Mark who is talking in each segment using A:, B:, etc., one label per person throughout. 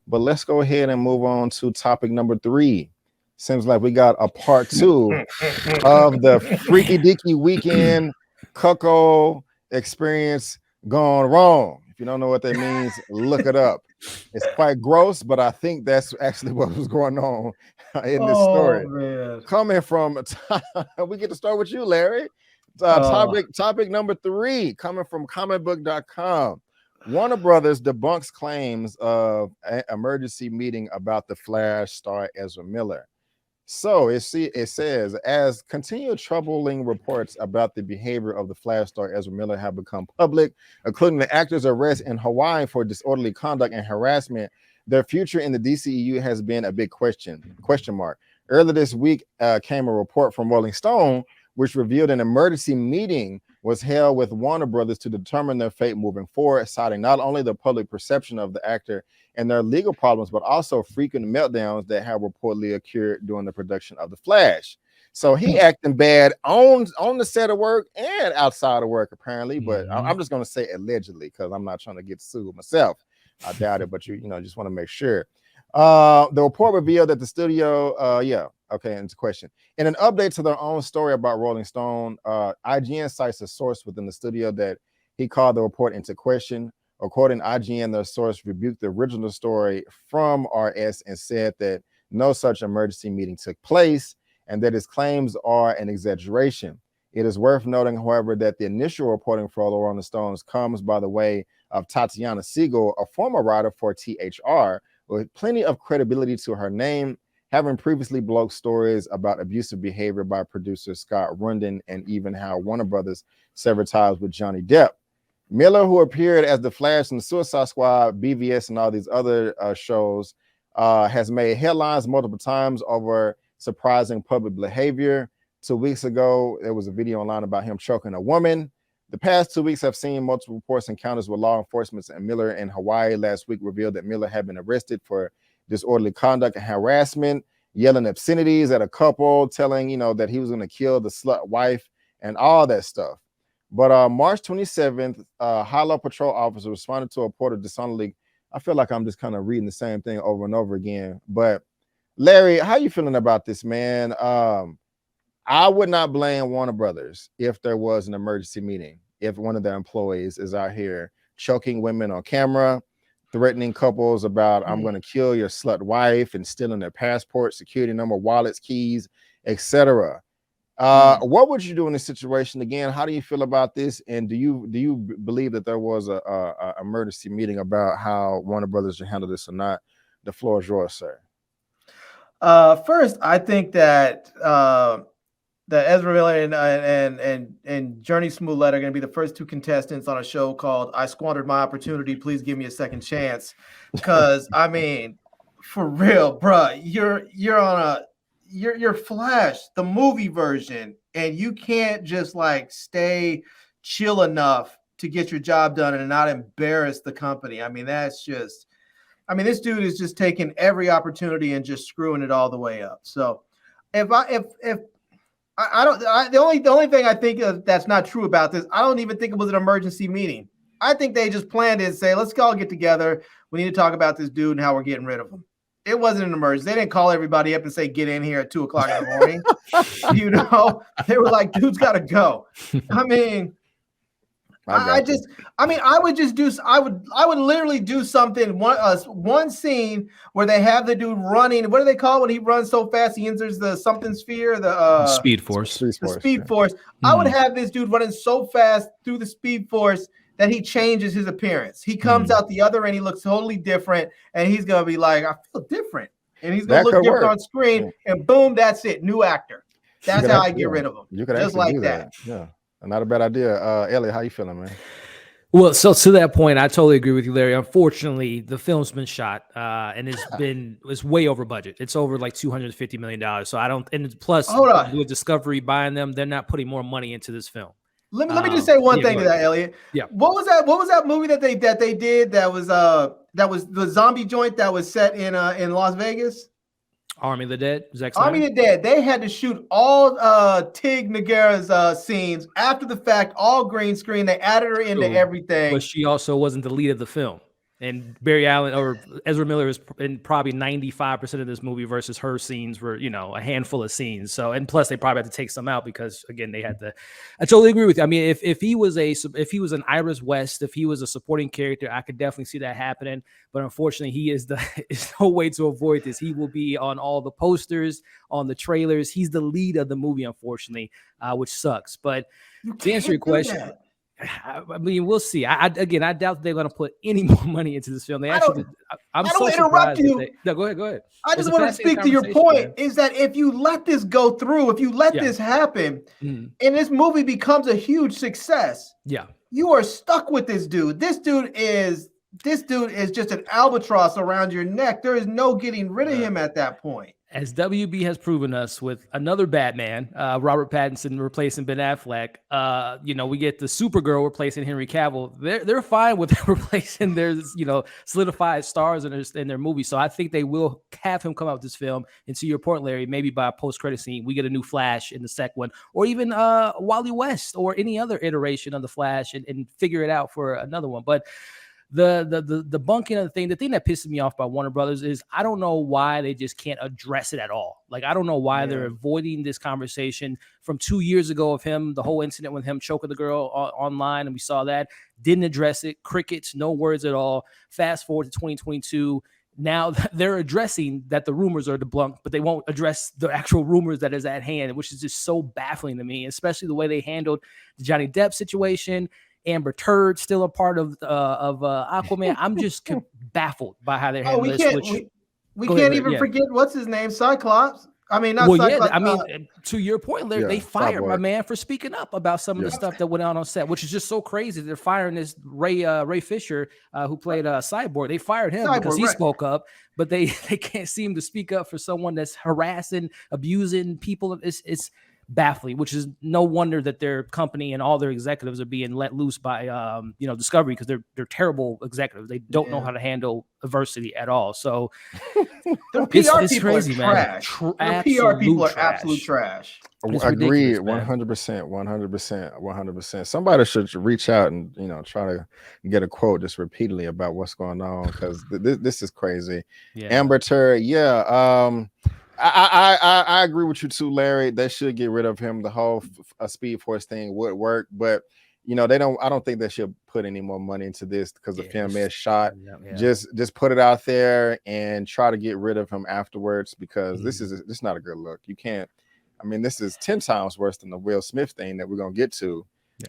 A: But let's go ahead and move on to topic number 3. Seems like we got a part 2 of the Freaky Deaky Weekend Cuckold Experience gone wrong. If you don't know what that means, look it up. It's quite gross, but I think that's actually what was going on in this story.
B: Man.
A: Coming from, we get to start with you, Larry. Topic number 3, coming from comicbook.com. Warner Brothers debunks claims of an emergency meeting about the Flash star Ezra Miller. So it says, as continued troubling reports about the behavior of the Flash star Ezra Miller have become public, including the actor's arrest in Hawaii for disorderly conduct and harassment, their future in the DCEU has been a big question mark. Earlier this week came a report from Rolling Stone, which revealed an emergency meeting was held with Warner Brothers to determine their fate moving forward, citing not only the public perception of the actor and their legal problems, but also frequent meltdowns that have reportedly occurred during the production of The Flash. So he acting bad on the set of work and outside of work, apparently. But I'm just going to say allegedly, because I'm not trying to get sued myself. I doubt it, but you just want to make sure. The report revealed that the studio, into question. In an update to their own story about Rolling Stone, IGN cites a source within the studio that he called the report into question. According to IGN, their source rebuked the original story from RS and said that no such emergency meeting took place and that his claims are an exaggeration. It is worth noting, however, that the initial reporting for the Rolling Stones comes by the way of Tatiana Siegel, a former writer for THR, with plenty of credibility to her name, having previously blogged stories about abusive behavior by producer Scott Rudin and even how Warner Brothers severed ties with Johnny Depp. Miller, who appeared as the Flash in the Suicide Squad, BVS, and all these other shows, has made headlines multiple times over surprising public behavior. 2 weeks ago, there was a video online about him choking a woman. The past 2 weeks have seen multiple reports encounters with law enforcement, and Miller in Hawaii last week revealed that Miller had been arrested for disorderly conduct and harassment, yelling obscenities at a couple, telling, that he was going to kill the slut wife and all that stuff. But March 27th, High-Low Patrol officer responded to a report of disorderly. I feel like I'm just kind of reading the same thing over and over again. But Larry, how you feeling about this, man? I would not blame Warner Brothers if there was an emergency meeting, if one of their employees is out here choking women on camera, threatening couples about I'm going to kill your slut wife and stealing their passport, security number, wallets, keys, etc. What would you do in this situation? Again, how do you feel about this? And do you believe that there was a emergency meeting about how Warner Brothers should handle this or not? The floor is yours, sir.
B: First, I think that that Ezra Miller and Journey Smollett are going to be the first 2 contestants on a show called I Squandered My Opportunity. Please give me a second chance. Because I mean, for real, bruh, you're Flash, the movie version, and you can't just like stay chill enough to get your job done and not embarrass the company. I mean, this dude is just taking every opportunity and just screwing it all the way up. So the only thing I think that's not true about this, I don't even think it was an emergency meeting. I think they just planned it and say, let's all get together. We need to talk about this dude and how we're getting rid of him. It wasn't an emergency. They didn't call everybody up and say, get in here at 2:00 in the morning. They were like, dude's got to go. I mean, I would literally do something. One scene where they have the dude running. What do they call it when he runs so fast he enters the something sphere? The
C: Speed Force.
B: The Speed Force. I would have this dude running so fast through the Speed Force that he changes his appearance. He comes out the other end, he looks totally different, and he's gonna be like, I feel different. And he's gonna look different on screen, and boom, that's it. New actor. That's how I get rid of him.
A: You could
B: just like
A: do that. Yeah. Not a bad idea. Elliot, how you feeling, man?
C: Well, so to that point, I totally agree with you, Larry. Unfortunately, the film's been shot and it's way over budget. It's over like $250 million. So plus with Discovery buying them, they're not putting more money into this film.
B: Let me just say one thing to that, Elliot.
C: Yeah.
B: What was that movie that they did that was the zombie joint that was set in Las Vegas?
C: Army of the Dead.
B: Army of the Dead. They had to shoot all Tig Nogara's scenes after the fact, all green screen. They added her into everything.
C: But she also wasn't the lead of the film. And Barry Allen or Ezra Miller is in probably 95% of this movie versus her scenes were, a handful of scenes. So, and plus they probably had to take some out because again, they had to, I totally agree with you. I mean, if he was an Iris West, if he was a supporting character, I could definitely see that happening. But unfortunately, he is there's no way to avoid this. He will be on all the posters, on the trailers. He's the lead of the movie, unfortunately, which sucks. But to answer your question, I mean, we'll see. I doubt they're going to put any more money into this film.
B: I don't interrupt you.
C: No, go ahead.
B: I just want to speak to your point, is that if you let this go through, if you let this happen, and this movie becomes a huge success, you are stuck with this dude. This dude is just an albatross around your neck. There is no getting rid of him at that point.
C: As WB has proven us with another Batman, Robert Pattinson replacing Ben Affleck, we get the Supergirl replacing Henry Cavill. They're fine with replacing their, solidified stars in their movie. So I think they will have him come out with this film. And to your point, Larry, maybe by a post-credit scene, we get a new Flash in the second one, or even Wally West or any other iteration of the Flash and figure it out for another one. But the bunking of the thing that pisses me off by Warner Brothers is I don't know why they just can't address it at all. Like, I don't know why they're avoiding this conversation from 2 years ago of him, the whole incident with him choking the girl online, and we saw that. Didn't address it. Crickets, no words at all. Fast forward to 2022. Now they're addressing that the rumors are debunked, but they won't address the actual rumors that is at hand, which is just so baffling to me, especially the way they handled the Johnny Depp situation. Amber Turd still a part of Aquaman. I'm just baffled by how they're handling this.
B: We can't even forget what's his name, Cyclops. I mean, not Cyclops.
C: I mean, to your point, Larry, they fired my man for speaking up about some of the stuff that went on set, which is just so crazy. They're firing this Ray Fisher, who played Cyborg. They fired him because he spoke up, but they can't seem to speak up for someone that's harassing, abusing people. It's baffling, which is no wonder that their company and all their executives are being let loose by Discovery, because they're terrible executives. They don't know how to handle adversity at all. So
B: their PR people crazy, man. Their PR people are absolute trash.
A: Agree 100%. Somebody should reach out and try to get a quote just repeatedly about what's going on, because this is crazy. Amber Turd, I agree with you too, Larry. They should get rid of him. The whole Speed Force thing would work, but I don't think they should put any more money into this because the film is shot. Just put it out there and try to get rid of him afterwards, because this is not a good look. You can't. I mean, this is 10 times worse than the Will Smith thing that we're gonna get to,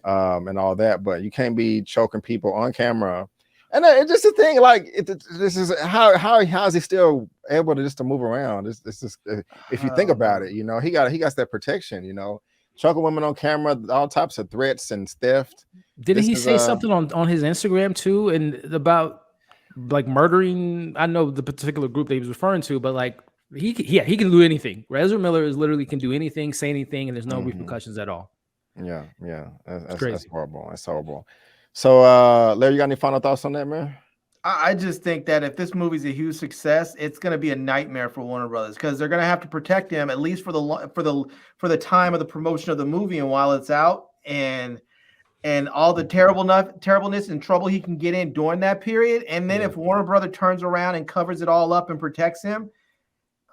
A: and all that. But you can't be choking people on camera. And it's just a thing. Like, this is how is he still able to move around? This is if you think about it, he got that protection. Choking women on camera, all types of threats and theft.
C: Didn't he say something on his Instagram too, and about like murdering? I know the particular group that he was referring to, but like he can do anything. Ezra Miller literally can do anything, say anything, and there's no repercussions at all.
A: Yeah, that's horrible. That's horrible. So, Larry, you got any final thoughts on that, man?
B: I just think that if this movie's a huge success, it's going to be a nightmare for Warner Brothers, because they're going to have to protect him at least for the time of the promotion of the movie and while it's out, and all the terribleness and trouble he can get in during that period. And then if Warner Brothers turns around and covers it all up and protects him,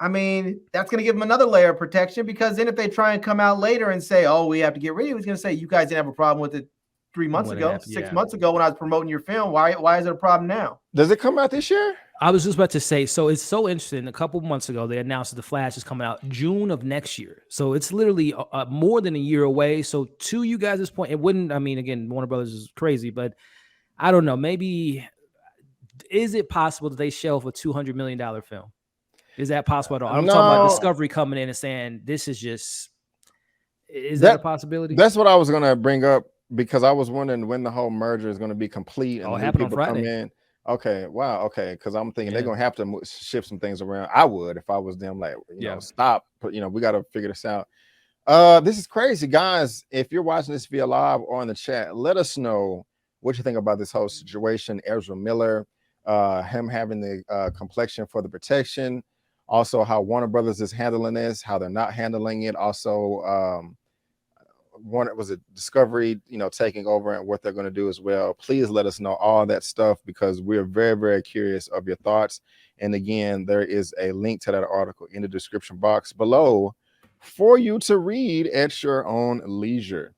B: I mean, that's going to give him another layer of protection, because then if they try and come out later and say, "Oh, we have to get rid of it," he's going to say, "You guys didn't have a problem with it 3 months ago, 6 months ago when I was promoting your film. Why is it a problem now?"
A: Does it come out this year?
C: I was just about to say, so it's so interesting. A couple months ago, they announced that The Flash is coming out June of next year. So it's literally more than a year away. So to you guys' this point, it wouldn't, I mean, again, Warner Brothers is crazy, but I don't know. Maybe, is it possible that they shelve a $200 million film? Is that possible at all? I'm talking about Discovery coming in and saying, this is just, is that a possibility?
A: That's what I was going to bring up, because I was wondering when the whole merger is going to be complete and
C: happen
A: people
C: on Friday.
A: come in. Okay, wow, okay, because I'm thinking they're going to have to shift some things around. I would if I was them, like, stop. But, we got to figure this out. This is crazy, guys. If you're watching this via live or in the chat, let us know what you think about this whole situation. Ezra Miller, him having the complexion for the protection. Also, how Warner Brothers is handling this, how they're not handling it. Also, was it Discovery, taking over and what they're going to do as well. Please let us know all that stuff because we're very, very curious of your thoughts. And again, there is a link to that article in the description box below for you to read at your own leisure.